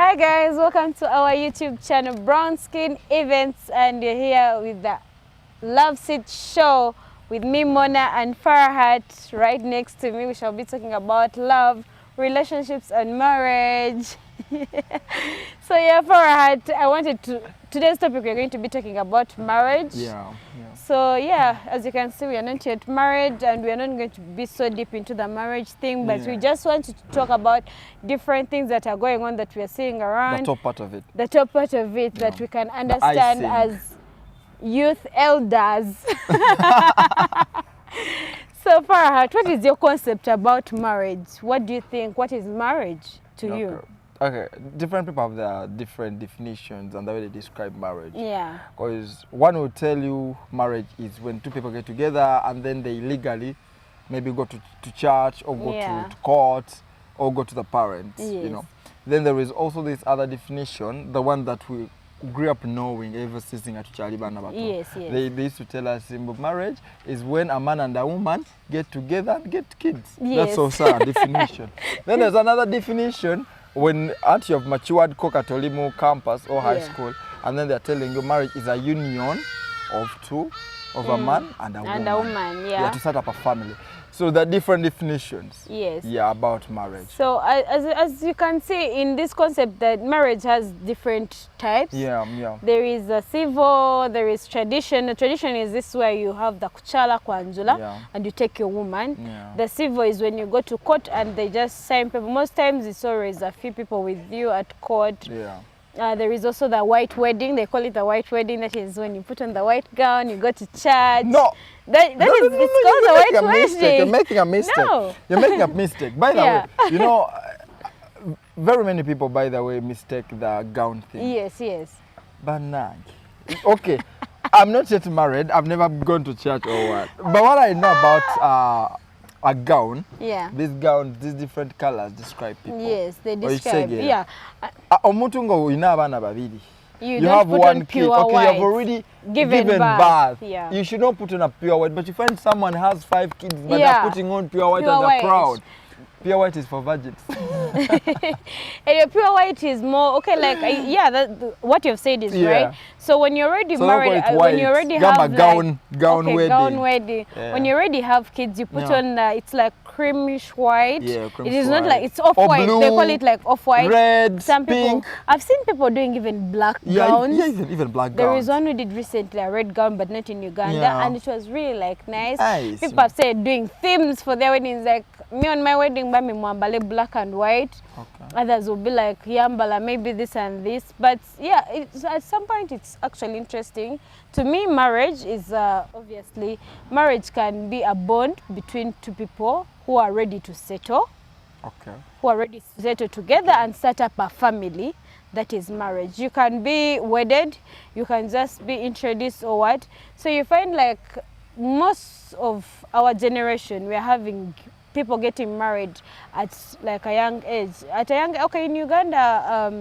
Hi guys, welcome to our YouTube channel Brown Skin Events, and you're here with the Love Seat Show with me, MONAH, and Farahat. Right next to me, we shall be talking about love, relationships, and marriage. So yeah, Farahat, today's topic we're going to be talking about marriage. Yeah. So yeah, as you can see, we are not yet married, and we are not going to be so deep into the marriage thing, but we just want to talk about different things that are going on that we are seeing around. The top part of it. The top part of it that we can understand as youth elders. So Farahat, what is your concept about marriage? What do you think? What is marriage to you? Okay, different people have their different definitions and the way they describe marriage. Yeah. Because one will tell you marriage is when two people get together and then they legally maybe go to church or go to court or go to the parents, you know. Then there is also this other definition, the one that we grew up knowing ever since at Chalibana. Yes. They used to tell us marriage is when a man and a woman get together and get kids. Yes. That's also a definition. Then there's another definition when at your matured Kokatolimu campus or high school, and then they're telling you marriage is a union of a man and a woman. Yeah. To set up a family. So there are different definitions. Yes. Yeah, about marriage. So as you can see in this concept that marriage has different types. Yeah. There is a civil, there is tradition. The tradition is this where you have the kuchala kwanzula and you take your woman. Yeah. The civil is when you go to court and they just sign paper. Most times it's always a few people with you at court. Yeah. There is also the white wedding. They call it the white wedding. That is when you put on the white gown, you go to church. No. It's called the white wedding. You're making a mistake. No. You're making a mistake. By the way, you know, very many people, by the way, mistake the gown thing. Yes. But nah. Okay, I'm not yet married. I've never gone to church or what. But what I know about a gown, these gowns, these different colors describe people. Yes, they describe. Omutungo ina abana babiri. You have one kid. Okay, white. you have already given birth. Yeah. You should not put on a pure white, but you find someone has 5 kids, but they're putting on pure white and they're proud. Pure white is for virgins. And pure white is more okay. Like what you've said is right. So when you're already married, when you already have a gown wedding, when you already have kids, you put on it's like creamish white. Yeah, it is not like it's off white. They call it like off white. Red, some people. pink. I've seen people doing even black gowns. Yeah, even black gowns. There is one we did recently, a red gown, but not in Uganda, and it was really like nice. People have said doing themes for their weddings, like me on my wedding, Bami Mwambale black and white. Okay. Others will be like Yambala, maybe this and this. But yeah, at some point it's actually interesting. To me, marriage is obviously, marriage can be a bond between two people who are ready to settle. Okay. Who are ready to settle together and set up a family. That is marriage. You can be wedded, you can just be introduced or what. So you find like most of our generation, we're having people getting married at like a young age. Okay, in Uganda,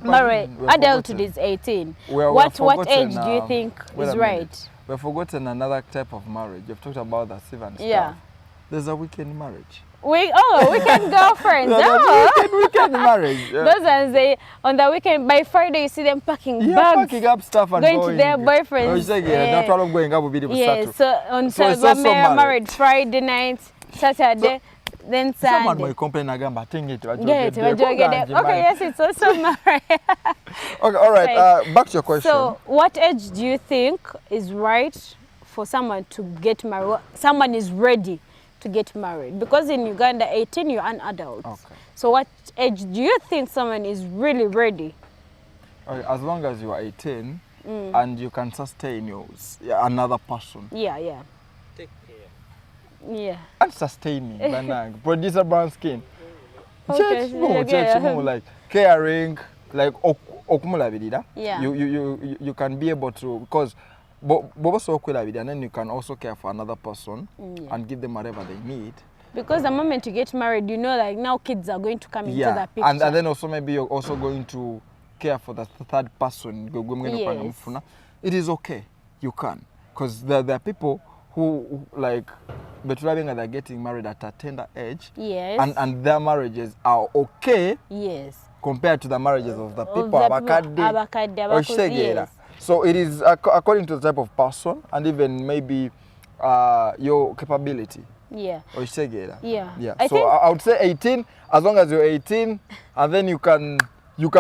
married adulthood is 18. What age do you think is right? We've forgotten another type of marriage. You've talked about the civil stuff. Yeah. There's a weekend marriage. Weekend girlfriends. Weekend marriage. Those ones, on the weekend, by Friday you see them packing bags, packing up stuff and going to their boyfriends. So on Saturday, married Friday night, Saturday, then Sunday. Someone might complain again, but okay, yes, it's also married. Okay, all right. Back to your question. So, what age do you think is right for someone to get married? Someone is ready to get married, because in Uganda 18 you're an adult. Okay. So what age do you think someone is really ready? Okay, as long as you are 18 and you can sustain another person. Yeah. Take care. Yeah. And sustaining, producer brown skin. Okay. Like caring, like yeah. You can be able to, because and then you can also care for another person and give them whatever they need. Because the moment you get married, you know, like now kids are going to come into the picture. And then also maybe you're also going to care for the third person. Yes. It is okay. You can. Because there are people who like, but they're getting married at a tender age. Yes. And their marriages are okay. Yes. compared to the marriages of the people abakadde. Yes. So it is according to the type of person and even maybe your capability. Yeah. Yeah. I So I would say 18, as long as you're 18 and then you can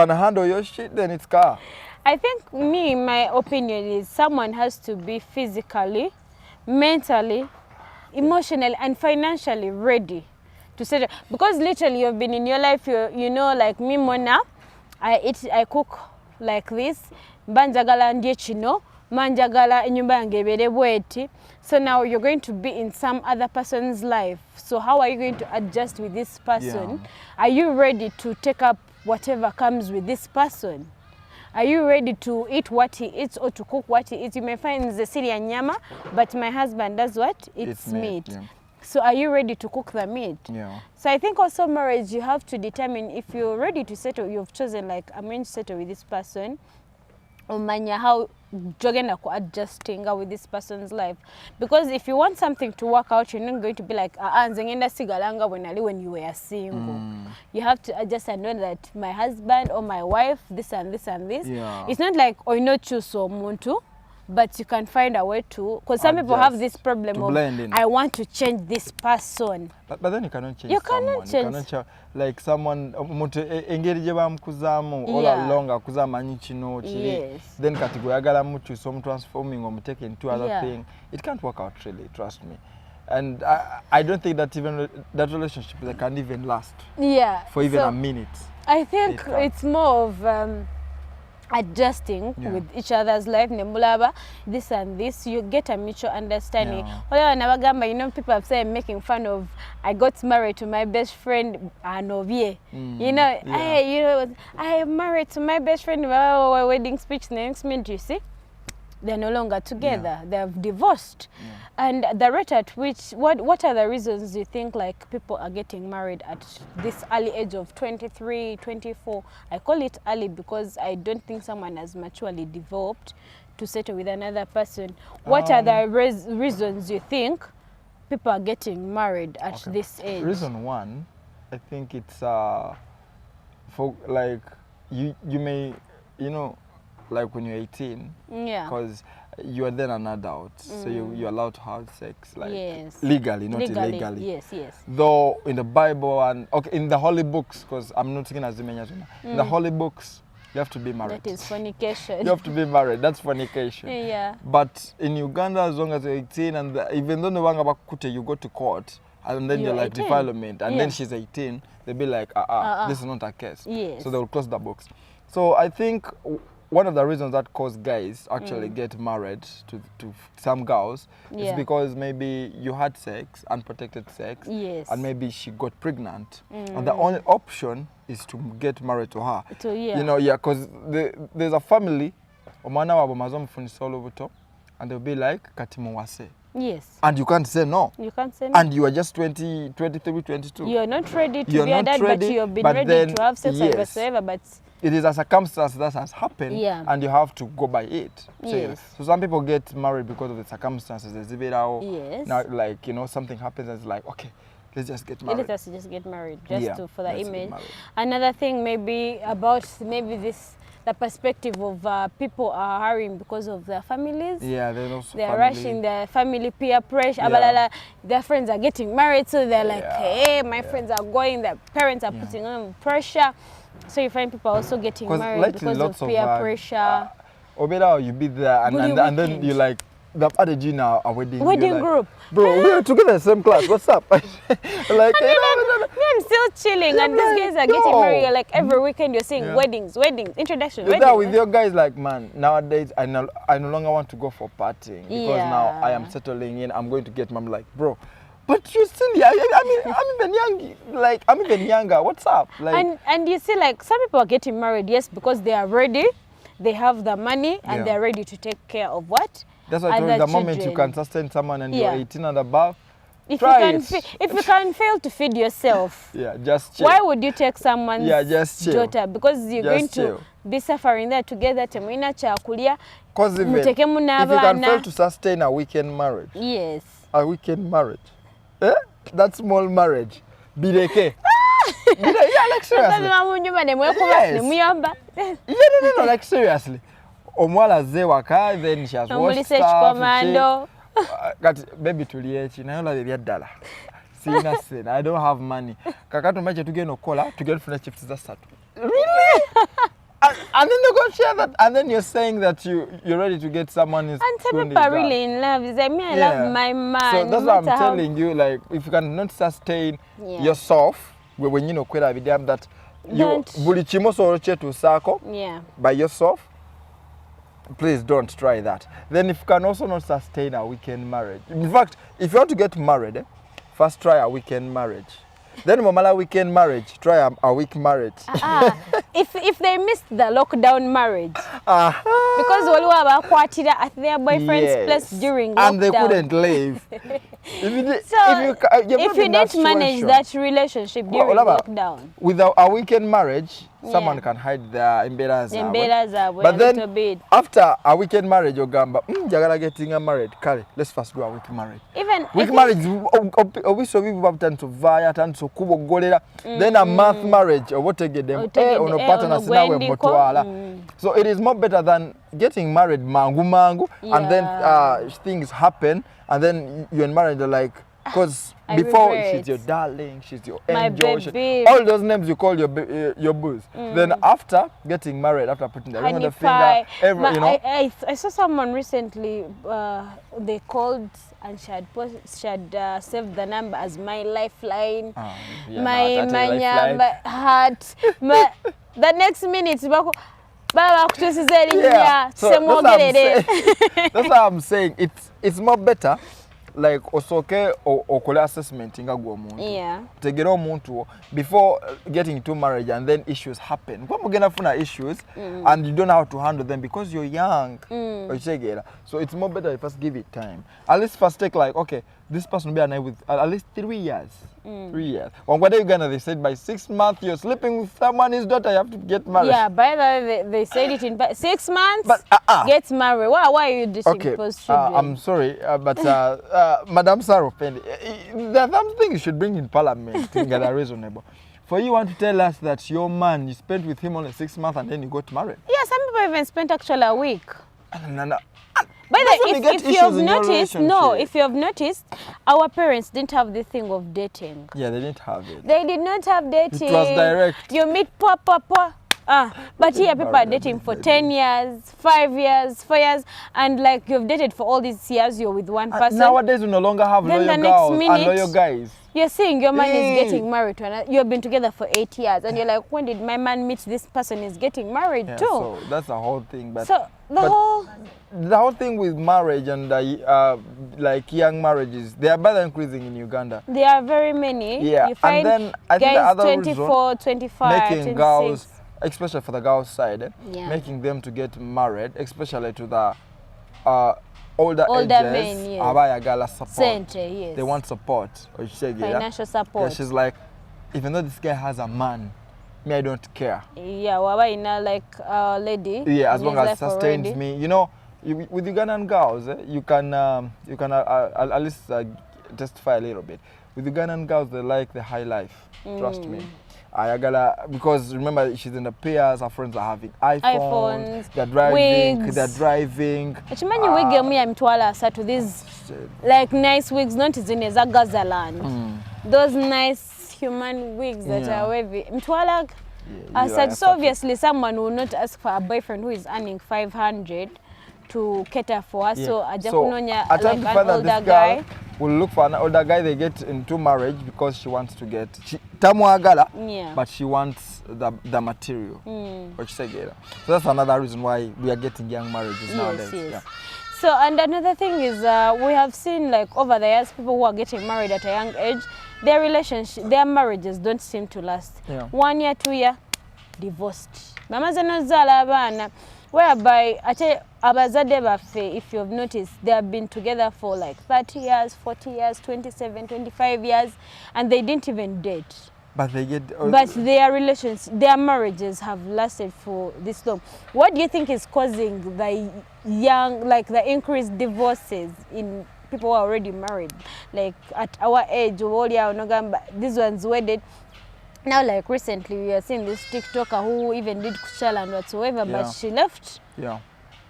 handle your shit, then it's car. I think my opinion is someone has to be physically, mentally, emotionally and financially ready to settle. Because literally you've been in your life, you know, like me, Mona, I cook like this, banjagala ndye kino, manjagala enyumba yange ebere bweti. So now you're going to be in some other person's life. So how are you going to adjust with this person? Yeah. Are you ready to take up whatever comes with this person? Are you ready to eat what he eats or to cook what he eats? You may find the Syrian nyama, but my husband does what? It's meat. Yeah. So are you ready to cook the meat? Yeah. So I think also marriage, you have to determine if you're ready to settle, you've chosen like, I'm going to settle with this person. Umanya how jogenda ku adjusting with this person's life. Because if you want something to work out, you're not going to be like, nze ngenda sigalanga when you were single. You have to adjust and know that my husband or my wife, this and this and this. Yeah. It's not like oino chuso muntu, but you can find a way to, because some people have this problem of, I want to change this person. But then you cannot change someone. You cannot change, like someone, engeri je bamukuzamu, all along akuzama nchino, chili. Then katiguyagala muchu, some transforming or taking to other thing. It can't work out really, trust me. And I don't think that even that relationship that can even last. Yeah. For even a minute. I think it's more of adjusting with each other's life, nemulaba, this and this, you get a mutual understanding. You know, people have said making fun of, I got married to my best friend Novie. You know, I am married to my best friend, our wedding speech next minute, you see. They're no longer together. They've divorced. And the rate at which, what are the reasons you think like people are getting married at this early age of 23, 24? I call it early because I don't think someone has maturely developed to settle with another person. What are the reasons you think people are getting married at this age? Reason one, I think it's for like you may, you know, like when you're 18, because you are then an adult, so you're allowed to have sex, like legally, not illegally. Yes. Though in the Bible and in the holy books, because I'm not taking as in the holy books, you have to be married. That is fornication. You have to be married. That's fornication. Yeah. But in Uganda, as long as you're 18, and even though you go to court, and then you're like 18. Defilement, and then she's 18, they'll be like, this is not a case. So they will close the books. So I think one of the reasons that cause guys actually get married to some girls is because maybe you had sex, unprotected sex, and maybe she got pregnant, and the only option is to get married to her. You know, because there's a family, and they'll be like, Katimuwase. Yes. And you can't say no. You can't say no. And you are just 20, 23, 22. You're not ready to be a dad, but you've been ready to have sex or whatsoever, but it is a circumstance that has happened, and you have to go by it. So some people get married because of the circumstances. Now, like, you know, something happens and it's like, okay, let's just get married. Let's just get married, for the image. Another thing maybe about the perspective of people are hurrying because of their families. They're rushing their family peer pressure. Their friends are getting married, so they're like, hey, my friends are going, their parents are putting on pressure. So you find people also getting married because of peer pressure. You be there and then you like, they've added you now a wedding group. Bro, we are together in the same class. What's up? Like, I'm still chilling, and these guys are getting married. Like every weekend, you're seeing weddings, introduction. You're there with your guys, like, man. Nowadays, I no longer want to go for partying because now I am settling in. I'm going to get mom. Like, bro, but you're still young. I'm even young. Like, I'm even younger. What's up? Like, and you see, like, some people are getting married, because they are ready, they have the money, and they're ready to take care of what. That's why I told you, the moment you can sustain someone and you're 18 and above, if you can fail to feed yourself, just chill. Why would you take someone's daughter? Because you're going to be suffering there together. Because even if you can fail to sustain a weekend marriage, a weekend marriage, that small marriage, Bideke. Yeah, like seriously. No, like seriously. Omwala ze waka, then she has watched stuff. Baby tuliechi, na yola bebya ddala. Sina sen, I don't have money. Kakatu mache tugeno kola, tugeno funa chips za satu. Really? And then they're going to share that, and then you're saying that you're ready to get someone who's and some people are really in love. It's like me, I love my man. So that's what I'm telling you. Like, if you cannot sustain yourself, when you know that you by yourself, please don't try that. Then if you can also not sustain a weekend marriage. In fact, if you want to get married, first try a weekend marriage. Then Momala weekend marriage, try a week marriage. If they missed the lockdown marriage, because all were at their boyfriend's place during lockdown. And they couldn't leave. If you didn't manage that relationship during lockdown. Without a weekend marriage, someone can hide their embedders. But then, after a weekend marriage, you're jagala getting married. Kale, let's first do a week marriage. Even week marriage, we so people have done to via, turn to kubo golera. Then a month marriage, or what to get them on a pattern. So it is more better than getting married mangu, and then things happen, and then you're married like. Because before she's your darling, she's your angel, all those names you call your booze. Then after getting married, after putting the ring on the finger, I saw someone recently. They called and she had saved the number as my lifeline, my heart. The next minute, so that's what I'm saying. It's more better. Like osoke or kole assessment inga gwo muntu. Tegera omuntu before getting into marriage, and then issues happen. Kwa mugenda funa issues and you don't know how to handle them because you're young. So it's more better if first give it time. At least first take like, okay, this person will be alive with at least 3 years. 3 years. When Uganda they said by 6 months you're sleeping with someone's daughter, you have to get married. Yeah, by the way, they said it in 6 months. But get married. Why are you dishing post children? I'm sorry, but Madam Sarah Pendi, there are some things you should bring in Parliament to get a reasonable. For you want to tell us that your man, you spent with him only 6 months and then you got married? Yeah, some people even spent actually a week. No. By the way, if you have noticed, if you have noticed, our parents didn't have the thing of dating. Yeah, they didn't have it. They did not have dating. It was direct. You meet papa. But here people are dating for 10 years, 5 years, 4 years, and like you've dated for all these years, you're with one person. Nowadays we no longer have loyal girls and loyal guys. You're seeing your man is getting married to another. You've been together for 8 years, and you're like, when did my man meet this person is getting married too? So that's the whole thing. But so the whole thing with marriage and like young marriages, they are better increasing in Uganda. There are very many. Yeah, you find and then I think guys the other 24, 25, making 26. girls, especially for the girls' side, making them to get married, especially to the older ages, men, yes. Support. Yes. They want support. Financial support. Yeah, she's like, even though this guy has a man, me, I don't care. Yeah, waba like a lady. Yeah, as long as it sustains me. You know, with Ugandan girls, you can at least testify a little bit. With Ugandan girls, they like the high life. Trust me. Because remember, she's in the pairs, her friends are having iPhones, they're driving, wigs. To these like nice wigs, not in a Gazaland. Those nice human wigs that are wavy. So obviously someone will not ask for a boyfriend who is earning 500 to cater for us. So I just know like an older guy. Will look for an older guy. They get into marriage because she wants to get but she wants the material. So that's another reason why we are getting young marriages nowadays. Yeah. So and another thing is we have seen like over the years people who are getting married at a young age, their marriages don't seem to last. 1 year, 2 year, divorced. Whereby abazade bafe, if you have noticed, they have been together for like 30 years, 40 years, 27, 25 years, and they didn't even date. But they get. But their marriages have lasted for this long. What do you think is causing the increased divorces in people who are already married? Like at our age, these ones wedded. Now, like recently, we are seeing this TikToker who even did kuchala and whatsoever, but she left. Yeah.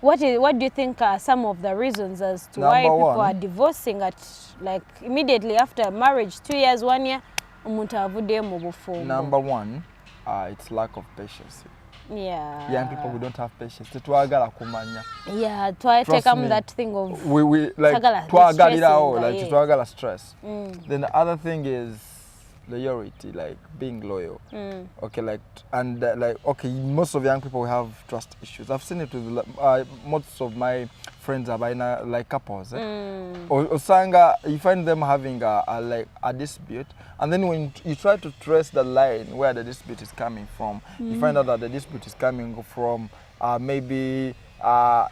What do you think are some of the reasons as to why people are divorcing at like immediately after marriage, 2 years, 1 year? Number one, it's lack of patience. Yeah. Young people who don't have patience. Yeah, try take that thing of we like twagala stress. Then the other thing is loyalty, like being loyal. Okay, like and like okay, most of young people have trust issues. I've seen it with most of my friends are like couples. Osanga, you find them having a dispute, and then when you try to trace the line where the dispute is coming from, you find out that the dispute is coming from maybe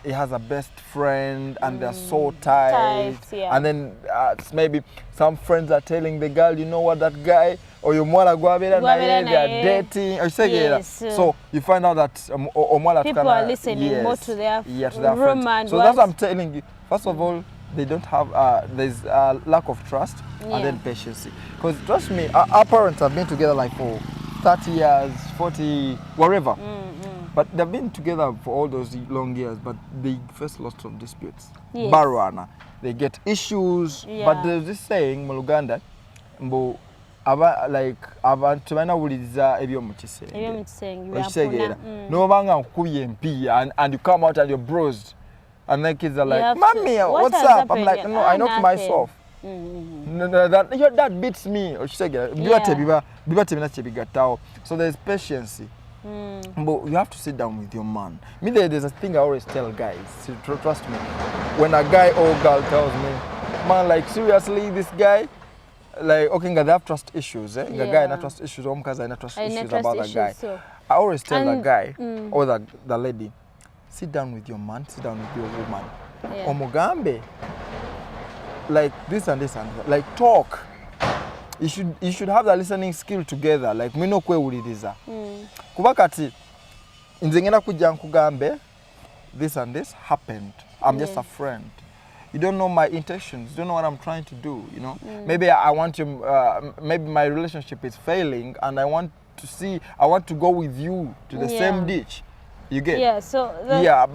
he has a best friend and they're so tight, and then maybe some friends are telling the girl, you know what, that guy or your mwana guabera na they are dating or so you find out that people are listening more to their friends. So that's what I'm telling you. First of all, they don't have there's a lack of trust and then patience, because trust me, our parents have been together like for 30 years 40 whatever. But they've been together for all those long years, but they face lots of disputes. Barwana, they get issues. But there's this saying, Muluganda, mbo like abantu banawuliza ebyo mukise. No banga nkuye mpi and you come out and you're bruised, and the kids are like, "Mommy, what's up?" I'm like, "No, I know to myself." That beats me. So there's patience. But you have to sit down with your man. Me, there's a thing I always tell guys. Trust me. When a guy or girl tells me, man, like seriously, this guy, like okay, they have trust issues. The guy has trust issues. Because I have trust issues about the guy. So. I always tell the guy or the lady, sit down with your man, sit down with your woman. Omugambe, like this and this and that. Like talk. You should have the listening skill together. Like me no kwe ulidiza. Kubakati inze ngenda kujja nkugambe this and this happened. I'm just a friend. You don't know my intentions. You don't know what I'm trying to do, you know? Maybe I want you maybe my relationship is failing and I want to go with you to the same ditch. You get? Yeah, so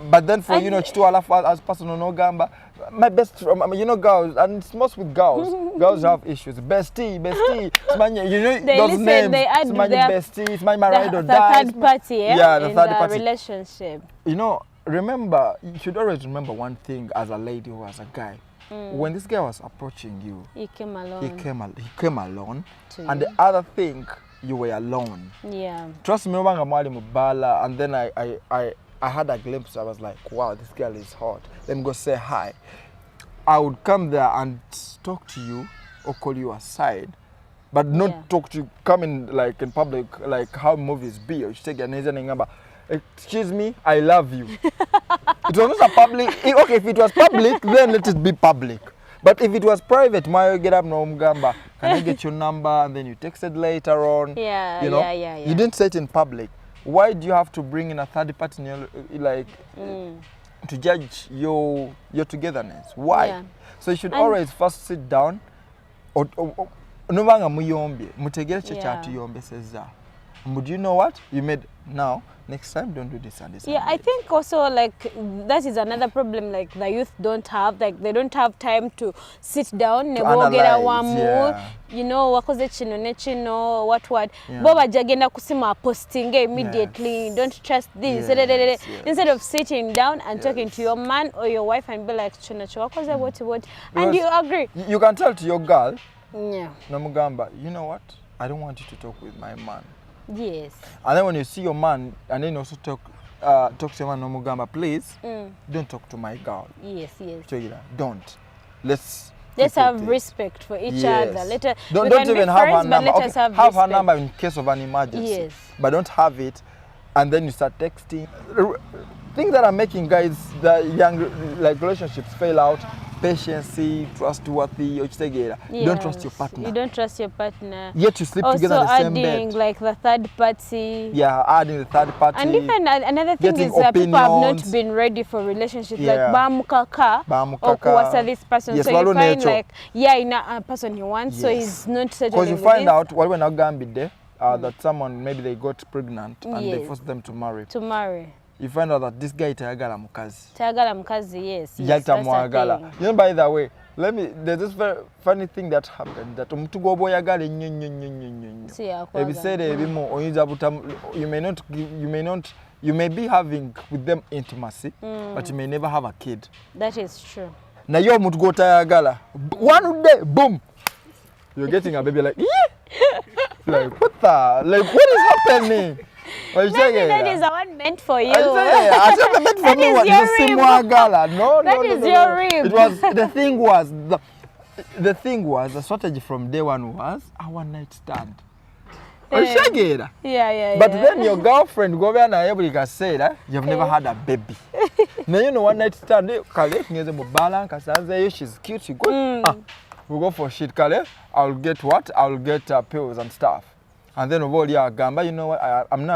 but then for you know chitu alafu as person no gamba, my best you know girls, and it's most with girls. Girls have issues. Bestie. You know they those listen, names. they add their bestie. It's my ride or the die. third party, the third party relationship. You know, remember, you should always remember one thing as a lady or as a guy. When this guy was approaching you, he came alone. He came alone. And the other thing, you were alone. Yeah. Trust me, Mubala, and then I had a glimpse. I was like, wow, this girl is hot. Let me go say hi. I would come there and talk to you or call you aside, but not talk to you, come in like in public, like how movies be. Or you take your name, excuse me, I love you. It was not a public. Okay, if it was public, then let it be public. But if it was private, Mayo get up no mgamba. Can I get your number? And then you texted later on. You know, you didn't say it in public. Why do you have to bring in a third party like to judge your togetherness? Why? Yeah. So you should always first sit down. No muyombe. Mutegere chechatu yombe seza. But you know what? You made now. Next time, don't do this and this. Yeah, I think also like that is another problem. Like the youth don't have, like they don't have time to sit down, to analyze, you know, wakoze chino, what. Boba jagenda kusima posting immediately. Don't trust this. Instead of sitting down and talking to your man or your wife and be like chino wakoze what, and you agree. You can tell to your girl, Namugamba, you know what? I don't want you to talk with my man. Yes. And then when you see your man, and then you also talk to your man, Nomugamba, please, don't talk to my girl. Yes. Don't. Let's have respect for each other. Don't even have her number. Okay, have her number in case of an emergency. Yes. But don't have it, and then you start texting. Things that are making guys, the young like relationships fail out. Patience, trustworthy, you don't trust your partner. You don't trust your partner. Yet you sleep together in the same bed. Also adding like the third party. Yeah, adding the third party. And even another thing is that people have not been ready for relationships. Like bamukaka or kuwasa this person. Yes, so you find like in a person he wants, so he's not settling. Because you find out what we're not going to be there. that someone maybe they got pregnant and they forced them to marry. You find out that this guy tayagala mukazi. Yes. Yatamwagala. You know, by the way, there's this very funny thing that happened that omutugo oboyagala you may be having with them intimacy, but you may never have a kid. That is true. Now you're omutugo tayagala. One day, boom, you're getting a baby like, like what is happening? Maybe that is the one meant for you. I said meant for me was No, that is your rib. It was the thing was the strategy from day one was a one night stand. Yeah. But then your girlfriend go and everybody can say that you've never had a baby. Now you know one night stand. She's cute. She good. We'll go for shit. I'll get what? I'll get pills and stuff. And then over here, Gamba, you know what? I'm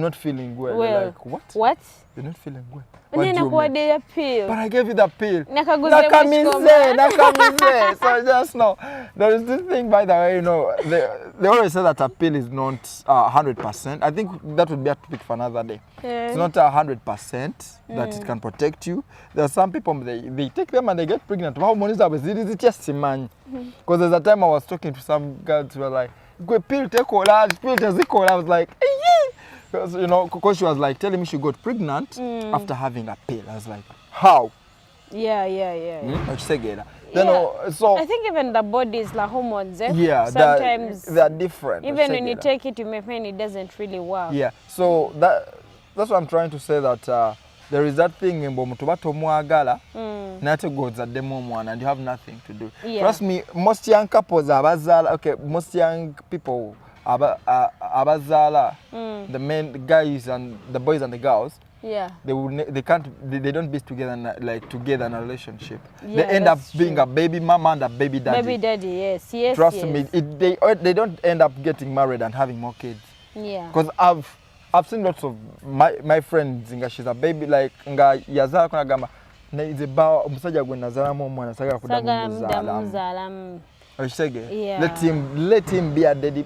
not feeling well. Like, what? What? You're not feeling well. What do you mean? Pill. But I gave you the pill. Nakamize. So just know. There is this thing, by the way, you know, they always say that a pill is not 100%. I think that would be a topic for another day. It's not 100% that it can protect you. There are some people, they take them and they get pregnant. Because there's a time I was talking to some girls who were like, pill take all that, pill does it call. I was like, because you know, because she was like telling me she got pregnant after having a pill. I was like, how? Yeah. So I think even the bodies, like hormones, yeah, sometimes they're different. Even when you take it, you may find it doesn't really work. Yeah. So that's what I'm trying to say, that there is that thing in Bomutubato Muagala, Nate goes at demo one, and you have nothing to do. Yeah. Trust me, most young couples most young people abazala, the men, the guys and the boys and the girls, yeah, they don't be together in a relationship. Yeah, they end up being a baby mama and a baby daddy. Baby daddy, yes. Trust me, they don't end up getting married and having more kids. Yeah. Because I've seen lots of my friends, she's a baby, like nga yazala kuna gamba na izeba omusajja gwe nazala mu mwana saga kudamuzala. Yeah. Let him be a baby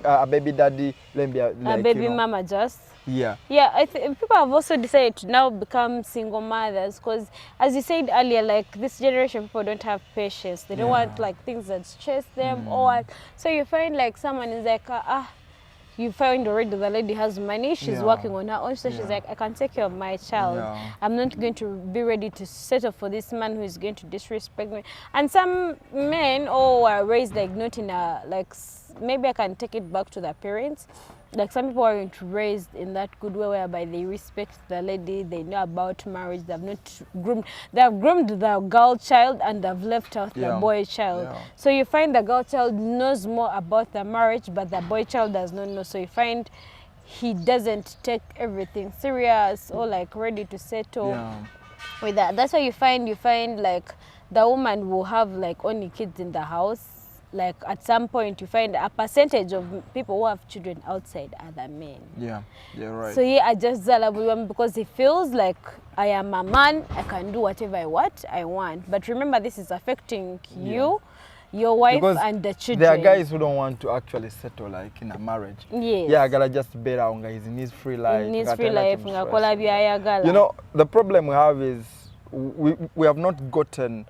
daddy, let him be a baby mama just. Yeah. Yeah, people have also decided to now become single mothers because, as you said earlier, like this generation, people don't have patience. They don't want like things that stress them or what. So you find like someone is like, you find already the lady has money, she's working on her own, so she's like, I can take care of my child. Yeah. I'm not going to be ready to settle for this man who is going to disrespect me. And some men are raised like not in a, like, maybe I can take it back to their parents. Like some people aren't raised in that good way whereby they respect the lady, they know about marriage, they have groomed the girl child and they've left out the boy child. Yeah. So you find the girl child knows more about the marriage, but the boy child does not know. So you find he doesn't take everything serious or like ready to settle with that. That's why you find like the woman will have like only kids in the house. Like at some point you find a percentage of people who have children outside are the men. Yeah, you're right. So I just Zalabu because he feels like I am a man, I can do whatever I want. But remember, this is affecting you, your wife, because and the children. There are guys who don't want to actually settle like in a marriage. Yes. Yeah, I gotta just bear out guys in his free life. In his free life, you know, the problem we have is we have not gotten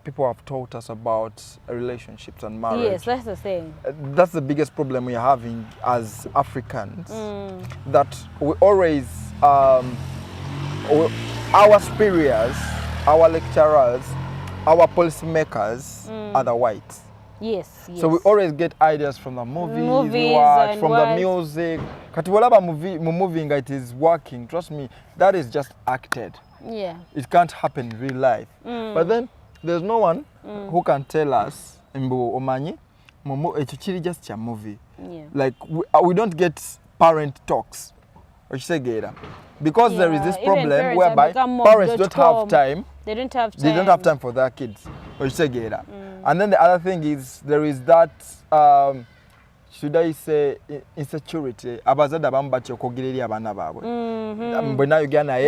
people have taught us about relationships and marriage. Yes, that's the thing. That's the biggest problem we're having as Africans. That we always, our superiors, our lecturers, our policymakers are the whites. Yes. So we always get ideas from the movies we watch, from the music. Katiwalaba movie it is working. Trust me, that is just acted. Yeah. It can't happen in real life. But then there's no one who can tell us, Mbo Omanyi, Momo, it's just a movie. Yeah. Like, we don't get parent talks. Because there is this problem whereby parents don't have time. They don't have time. They don't have time for their kids. And then the other thing is, there is that, should I say, insecurity. Abazada bambacho kogiriri abana babwe. Mbona Uganda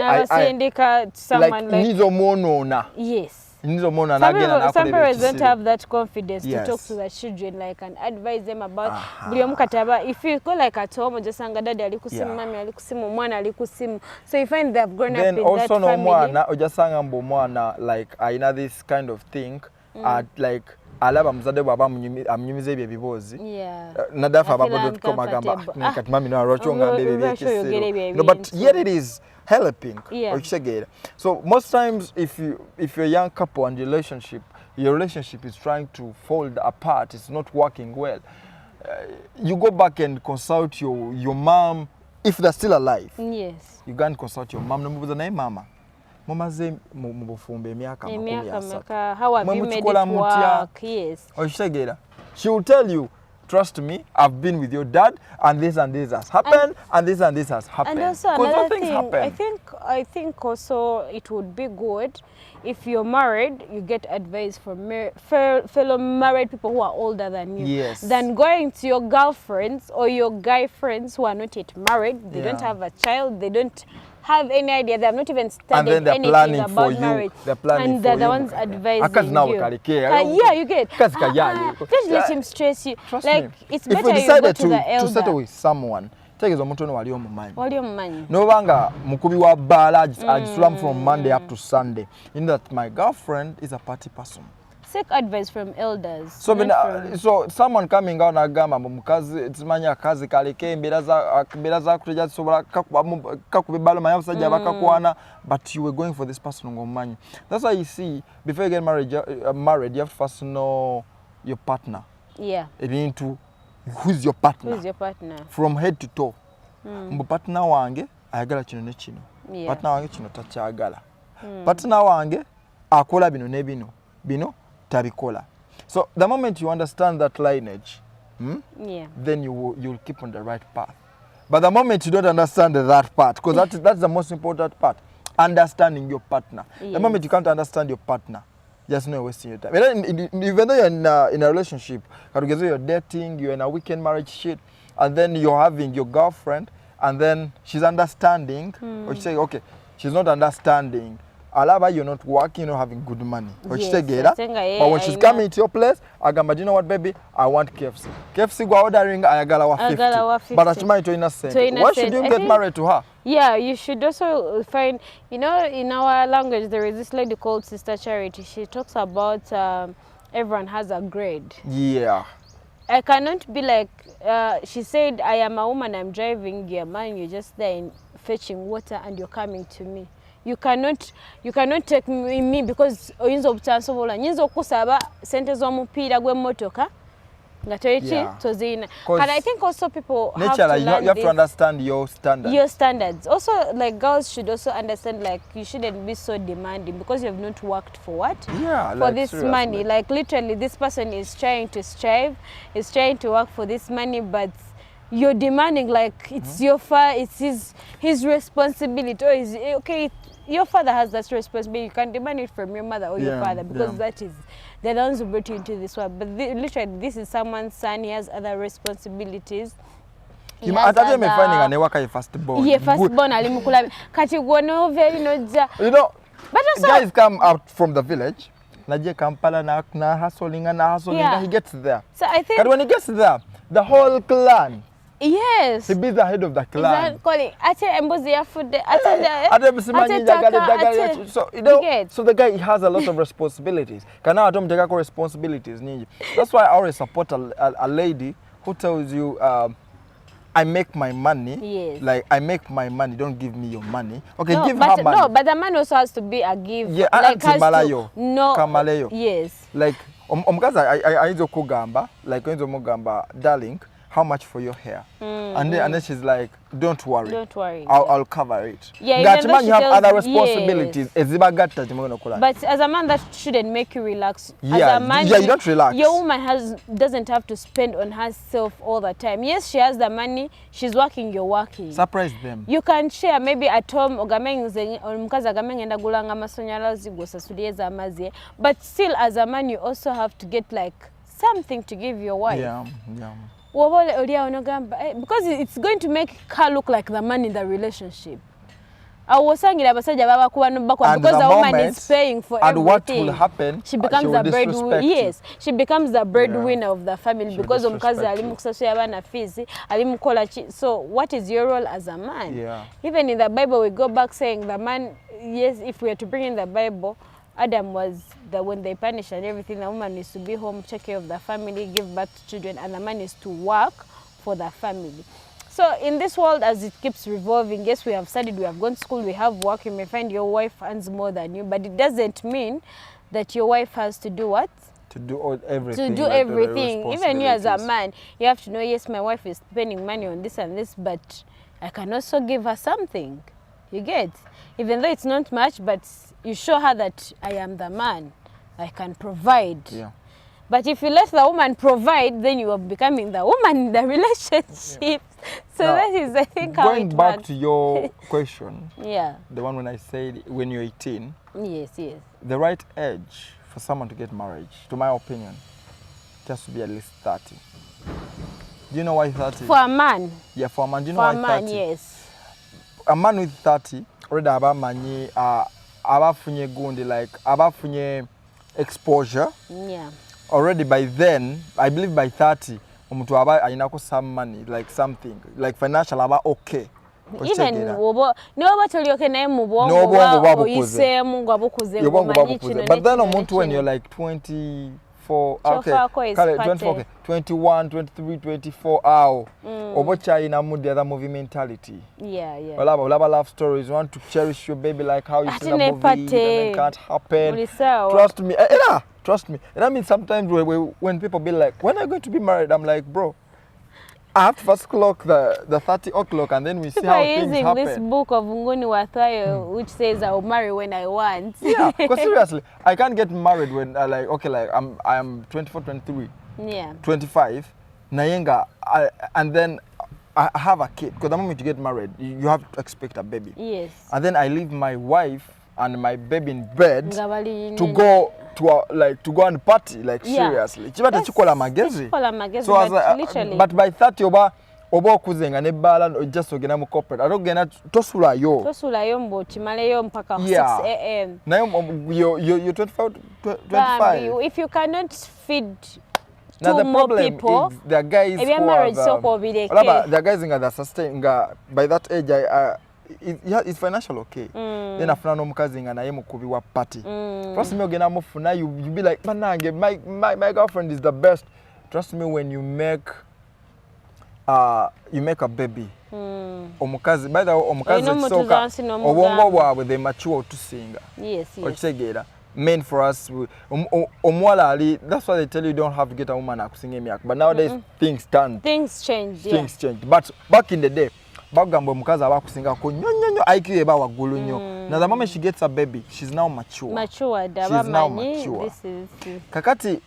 like nizo monona. Yes. Some parents don't have that confidence to talk to their children, like, and advise them about if you go like at home, just daddy alikusimu, mami alikusimu, mwana alikusimu. So you find they've grown up in that family. Then also no mwana ojasanga mbo mwana, like I know this kind of thing like alaba mzade baba amnyumize bye bibozi nadafa babo komagamba kati mami no arochonga bebe no, but yet it is helping. So most times if you're a young couple and your relationship is trying to fall apart, it's not working well, you go back and consult your mom if they're still alive. Yes, you go and consult your mom. Namubuza naye mama Mamaze mubufumbe emyaka 10. How have you made it work? Yes. Oshegera. She will tell you, trust me, I've been with your dad and this has happened and this has happened. And also another thing, I think also it would be good if you're married, you get advice from fellow married people who are older than you. Than going to your girlfriends or your guy friends who are not yet married, they don't have a child, they don't have any idea, they have not even studied anything about marriage, and they're the ones advising you. You get. Just let him stress you. Trust like me. It's if better we decided you go to the elder. To settle with someone, tegeza omuntu ono wali omumanyi. Nobanga mukubi wa bala agisula from Monday up to Sunday. You know that my girlfriend is a party person. Seek advice from elders. So someone coming out agamba mukazi tsimanya kazi kaleke mbera za kuteja sobola kakubibalo mayabasajja bakakwana, but you were going for this person ngomanyi. That's why you see before you get married you have to first know your partner. Into who's your partner? From head to toe. Mbu partner wange ayagala kino ne kino. Partner wange kino takyagala. Partner wange akola bino ne bino tabikola. So the moment you understand that lineage, then you'll keep on the right path. But the moment you don't understand that part, because that's the most important part, understanding your partner. The moment you can't understand your partner, just no wasting your time. Even though you're in a relationship, you're dating, you're in a weekend marriage shit, and then you're having your girlfriend, and then she's understanding, or she's saying, okay, she's not understanding. Alaba, you're not working, you're not having good money. But when she's coming to your place, I go, you know what, baby? I want KFC. KFC go ordering, I got 50. But that's my to innocent. Why should you get married to her? Yeah, you should also find, in our language, there is this lady called Sister Charity. She talks about everyone has a grade. Yeah. I cannot be like, she said, I am a woman, I'm driving your man, you're just there fetching water and you're coming to me. You cannot take me because oyinza obutansobola nyinza okusaba sente z'omupiira gw'emmotoka nga tozina. And I think also people have to learn you have to understand your standards. Your standards. Also, like girls should also understand, like you shouldn't be so demanding because you have not worked for what? Yeah, for this money. Like literally, this person is trying to strive, is trying to work for this money, but you're demanding like it's your it's his responsibility. Or is okay? Your father has that responsibility. You can demand it from your mother or your father because that is the ones who brought you into this world. But literally, this is someone's son. He has other responsibilities. You know, but also, guys come out from the village. Kampala hustling, he gets there. So I think, but when he gets there, the whole clan. Yes. He be the head of the clan. So the guy has a lot of responsibilities. That's why I always support a lady who tells you, I make my money. Yes. Like I make my money. Don't give me your money. Okay, give her money. No, but the man also has to be a give. Yeah, like Kamalayo. Yes. Like I kugamba, like darling, how much for your hair? And then she's like, don't worry. Don't worry. I'll cover it. Yeah, you have other responsibilities. Yes. But as a man, that shouldn't make you relax. Yeah, as a man, you don't relax. Your woman doesn't have to spend on herself all the time. Yes, she has the money. She's working, you're working. Surprise them. You can share maybe at home. But still, as a man, you also have to get like something to give your wife. Yeah. Because it's going to make her look like the man in the relationship. awosangira abasajja babakuba n'obakwa because the woman is paying for and everything. What will happen? She becomes a breadwinner. Yes, she becomes the breadwinner of the family because omukazi ali mu kusasula abaana fees, ali mu kola. So what is your role as a man? Yeah. Even in the Bible we go back saying the man, yes, if we are to bring in the Bible, Adam was when they punished and everything, the woman is to be home, take care of the family, give birth to children, and the man is to work for the family. So in this world, as it keeps revolving, yes, we have studied, we have gone to school, we have work, you may find your wife earns more than you, but it doesn't mean that your wife has to do what? To do everything. To do everything. Even you as a man, you have to know, yes, my wife is spending money on this and this, but I can also give her something. You get? Even though it's not much, but you show her that I am the man. I can provide. Yeah. But if you let the woman provide, then you are becoming the woman in the relationship. Yeah. So now, that is, I think, how it works. Going back to your question, yeah, the one when I said when you're 18, yes, yes, the right age for someone to get married, to my opinion, just to be at least 30. Do you know why 30? For a man. Yeah, for a man. Do you know why 30? For a man, yes. A man with 30, already abamanyi abafunye gundi, like abafunye exposure. Yeah. Already by then, I believe by 30, omuntu aba ayinako some money, like something, like financial aba okay. Even no tolyoke naye mu bwongo oyisemu ngwabukuze ngomanyi kino. But then omuntu when you're like 24, okay, 24, 21, 23, 24, obocha inamu the other movie mentality. Yeah, yeah. Olaba love stories, you want to cherish your baby like how you see the movie, and it can't happen. Trust me. Trust me. And I mean, sometimes when people be like, when are you going to be married? I'm like, bro, I have to first clock the 30 o'clock and then we see how things happen. Using this book of Nguni Wathayo, which says I'll marry when I want. Yeah, because seriously, I can't get married when I am 24, 23, yeah, 25, Nayenga, and then I have a kid. Because the moment you get married, you have to expect a baby. Yes. And then I leave my wife and my baby in bed to go and party, like, seriously. So literally. But by 30 oba okuzenga ne bala just ogena mu corporate. Atogena tosulayo. Tosulayo mbo chimaleyo mpaka 6 am. Nayo you're 25. If you cannot feed two more people, there are guys who are the guys that sustain by that age it's financial okay. Then afuna no mukazi nga naye mukubi wa party. Trust me, ogena mufuna you be like, manange, my girlfriend is the best. Trust me, when you make a baby. Omukazi, by the way, omukazi soka obongo bwabwe they mature to sing. Yes, yes. Men for us, omwala ali, that's why they tell you don't have to get a woman akusinga emyaka. But nowadays things change. Things change. But back in the day, bagamba omukazi abakusinga ko nyonyonyo IQ eba wagulu nnyo. Now the moment she gets a baby, she's now mature. She's now mature. This is kakati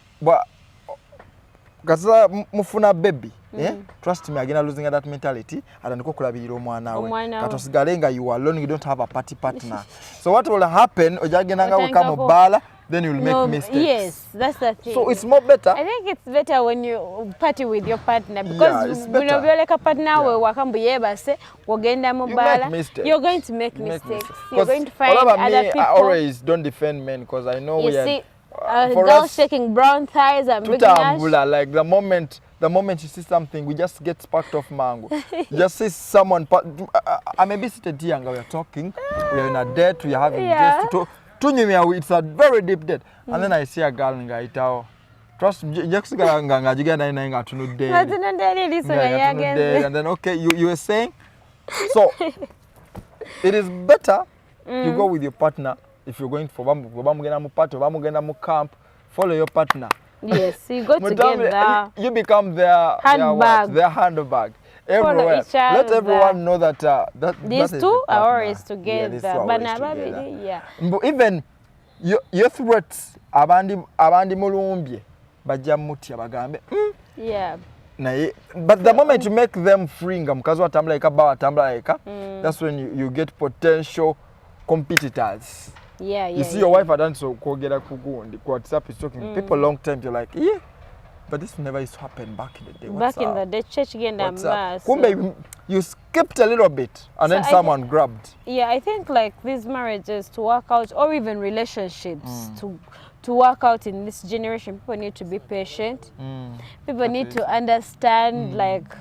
kaza mufuna baby, trust me, again losing that mentality atandika okulabirira omwana we. Katosigalenga you alone, you don't have a party partner. So what will happen, ojagenanga ukama bala, then you'll make mistakes. Yes, that's the thing. So it's more better. I think it's better when you party with your partner, because when you like a partner we wakambu yebase wogenda mubala, you're going to make mistakes. You're going to find other people. I always don't defend men because I know we are girls shaking brown thighs and big ass. Like the moment you see something, we just get sparked off mango. You just see someone. I may be seated here and we are talking. We are in a date. We are having just to it's a very deep date. And then I see a girl and I trust me, just and then okay, you were saying. So it is better you go with your partner. If you're going for Bamugena camp, follow your partner. Yes, you go together. You become their handbag. Everywhere. Let everyone know that these two are always together. Yeah. Even your threats abandi mulumbye bajja mutya bagambe. Yeah. But the moment you make them free, that's when you get potential competitors. Yeah. You see your wife done so kogera kugundi WhatsApp is talking people long time, you're like, yeah. But this never used to happen back in the day. Back in the day, church again and mass. Kumbe, you skipped a little bit and then someone grabbed. Yeah, I think like these marriages to work out, or even relationships to work out in this generation, people need to be patient. People need to understand like,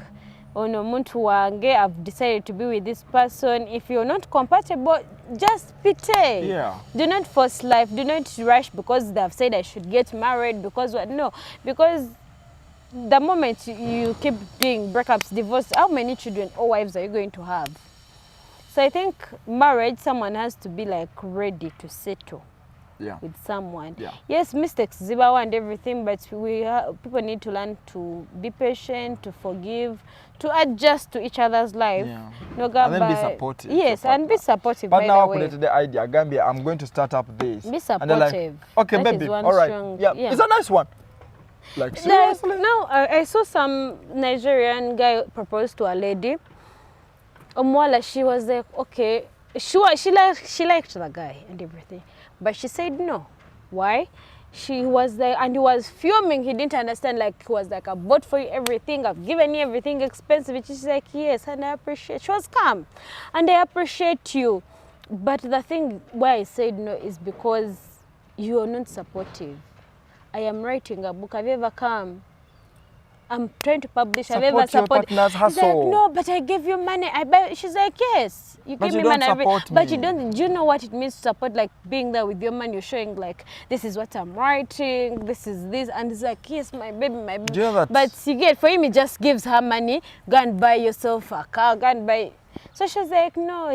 oh no, muntu wange, I've decided to be with this person. If you're not compatible, just pity. Yeah. Do not force life. Do not rush because they've said I should get married because what? No, because the moment you keep doing breakups, divorce, how many children or wives are you going to have? So I think marriage, someone has to be like ready to settle. Yeah. With someone. Yeah. Yes, mistakes, zibawa and everything, but people need to learn to be patient, to forgive, to adjust to each other's life. Yeah. No, and then be supportive. Yes, and be supportive. But by now the way. I put the idea, Gambia, I'm going to start up this. Be supportive. And they're like, okay, that baby, all right. Yeah. It's a nice one. Like, seriously? No, I saw some Nigerian guy propose to a lady. Omwala, she was like, okay, she liked the guy and everything. But she said no. Why? She was there and he was fuming. He didn't understand. Like, he was like, I bought for you everything. I've given you everything expensive. She's like, yes, and I appreciate. She was calm. And I appreciate you. But the thing why I said no is because you are not supportive. I am writing a book. Have you ever come? I'm trying to publish. Have you ever supported? Your partner's hustle. He's like, no, but I gave you money. I buy. She's like, yes, you give me money. But you don't. Do you know what it means to support? Like being there with your man, you're showing like, this is what I'm writing. This is this, and it's like, yes, my baby, my baby. Do you know that? But you get for him, he just gives her money. Go and buy yourself a car. Go and buy. So she's like, no.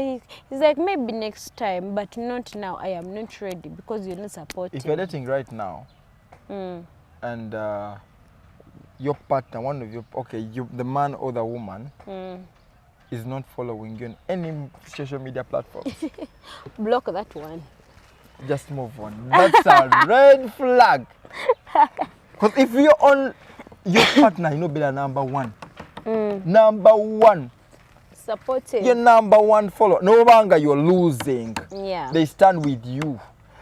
He's like, maybe next time, but not now. I am not ready because you're not supporting. If you're dating right now, and your partner, one of you, okay, the man or the woman, is not following you on any social media platforms. Block that one. Just move on. That's a red flag. Because if you're on your partner, you know, be the number one. Number one. Supportive. Your number one follower. No longer you're losing. Yeah. They stand with you.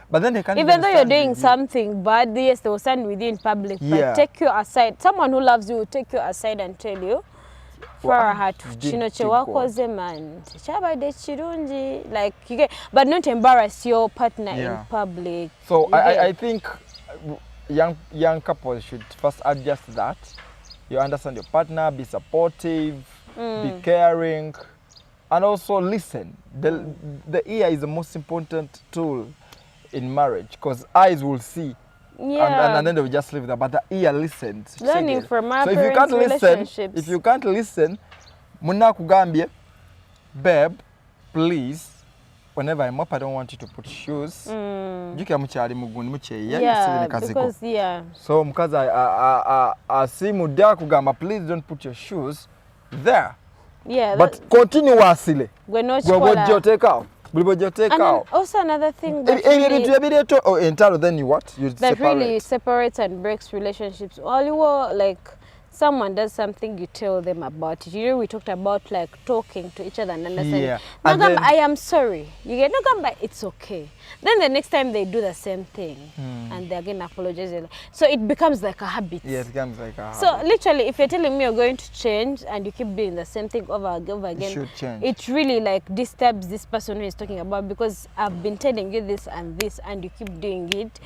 But then they can't even though you're doing something bad, yes, they will stand with you in public. Yeah. But take you aside. Someone who loves you will take you aside and tell you, farahat, chino chewakoze man. Chabade chirunji. Like you get, but not embarrass your partner in public. So I think young couples should first adjust that. You understand your partner, be supportive, be caring, and also listen. The ear is the most important tool in marriage because eyes will see and then they will just leave that, but the ear listens. Learning from our so if you can't listen, muna kugambye, babe, please, whenever I'm up, I don't want you to put shoes. Because so mkaza asimu dia kugamba, please don't put your shoes there. Yeah, but continuously take out. And also another thing that really, then you what? You that separate. Really separates and breaks relationships. All you were like, someone does something, you tell them about it. You know, we talked about like talking to each other and understanding. Yeah. No, then, I am sorry. You get no gamba, it's okay. Then the next time they do the same thing and they again apologize. So it becomes like a habit. Yeah, it becomes like a habit. So literally, if you're telling me you're going to change and you keep doing the same thing over and over again, you should change. It really like disturbs this person who is talking about, because I've been telling you this and you keep doing it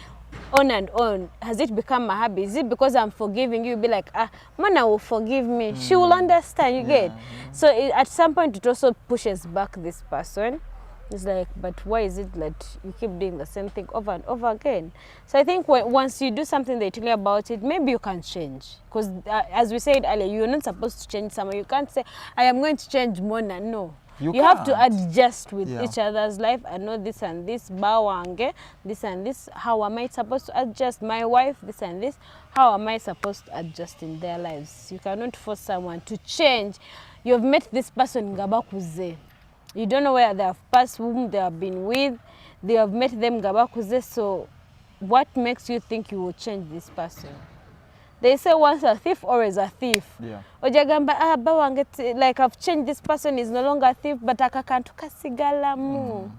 on and on. Has it become a habit? Is it because I'm forgiving you? Be like, MONAH will forgive me. She will understand, you get. So at some point it also pushes back this person. It's like, but why is it that you keep doing the same thing over and over again? So I think once you do something they tell you about it, maybe you can change. Because as we said earlier, you're not supposed to change someone. You can't say, I am going to change MONAH. No. You have to adjust with each other's life and know this and this, bawange, this and this. How am I supposed to adjust? My wife, this and this. How am I supposed to adjust in their lives? You cannot force someone to change. You have met this person, ngabakuze. You don't know where they have passed, whom they have been with. They have met them, ngabakuze. So what makes you think you will change this person? They say once a thief, always a thief. Yeah. Like I've changed, this person is no longer a thief, but akakantu kasigalamu.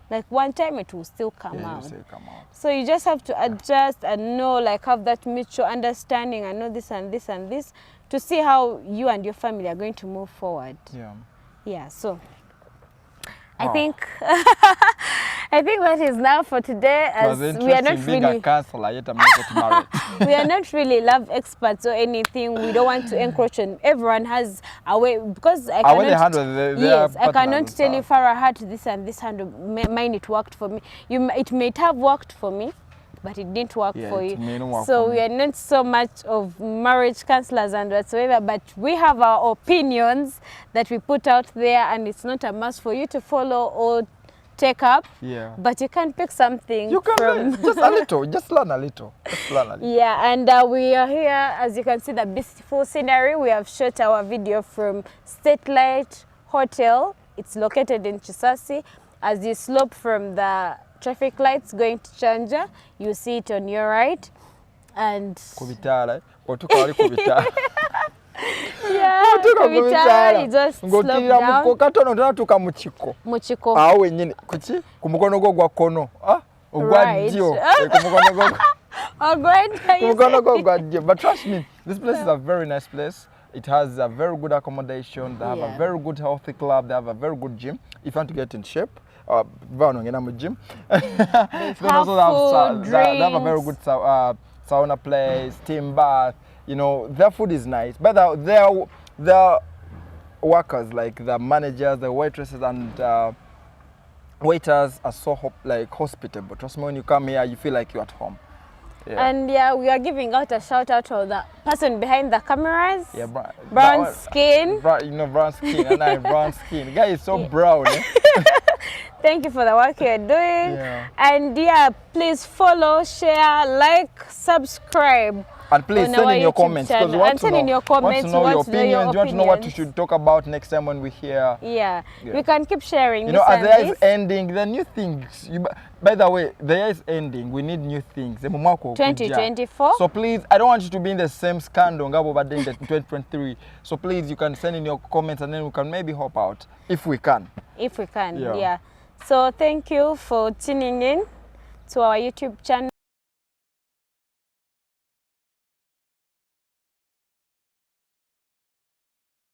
like one time it will still come Yeah, out. it'll still come out. So you just have to adjust and know, like, have that mutual understanding and know this and this and this to see how you and your family are going to move forward. Yeah. Yeah, so Wow. I think I think that is now for today, as we are not being a really counselor, yet I'm not married. we are not really love experts or anything. We don't want to encroach on. Everyone has a way, because I How they cannot. handle their Yes, I partners cannot and tell you stuff. Farahat this and this handle. Mine it worked for me. It may have worked for me, but it didn't work Yeah, for it you. may not work So for we me. are not so much of marriage counselors and whatsoever, but we have our opinions that we put out there, and it's not a must for you to follow or take up. Yeah. But you can pick something You can from learn just a little, just learn a little. Just learn a little. yeah, and we are here, as you can see, the beautiful scenery. We have shot our video from Statelight Hotel. It's located in Chisasi. As you slope from the traffic lights going to Chanja, you see it on your right. And Kubitala, otukali kubitala. yeah, Kubitala, you just slope down. Katono tunatuka muchiko. Muchiko. Awo wenyine kuki kumukono gwo gwa kono. Ogwa Right. dio. Kumukono gwo. Oh, great. Kumukono gwo gwa dio. But trust me, this place is a very nice place. It has a very good accommodation. They have a very good healthy club. They have a very good gym. If you want to get in shape, gym. They food, they have a very good sauna place, steam bath. You know, their food is nice. But their workers, like the managers, the waitresses, and waiters are so hospitable. Trust me, when you come here, you feel like you're at home. Yeah. And yeah, we are giving out a shout out to the person behind the cameras. Yeah, brown skin. Brown skin, and I have brown skin. The guy is so brown. Eh? Thank you for the work you're doing. Yeah. And yeah, please follow, share, like, subscribe. And please send in your comments, because we want to know your comments, your opinions. We want to know what you should talk about next time when we're here. Yeah, we can keep sharing. You know, as the year is ending, the new things. By the way, the year is ending. We need new things. 2024. So please, I don't want you to be in the same scandal in 2023. So please, you can send in your comments, and then we can maybe help out if we can. If we can, yeah. So thank you for tuning in to our YouTube channel.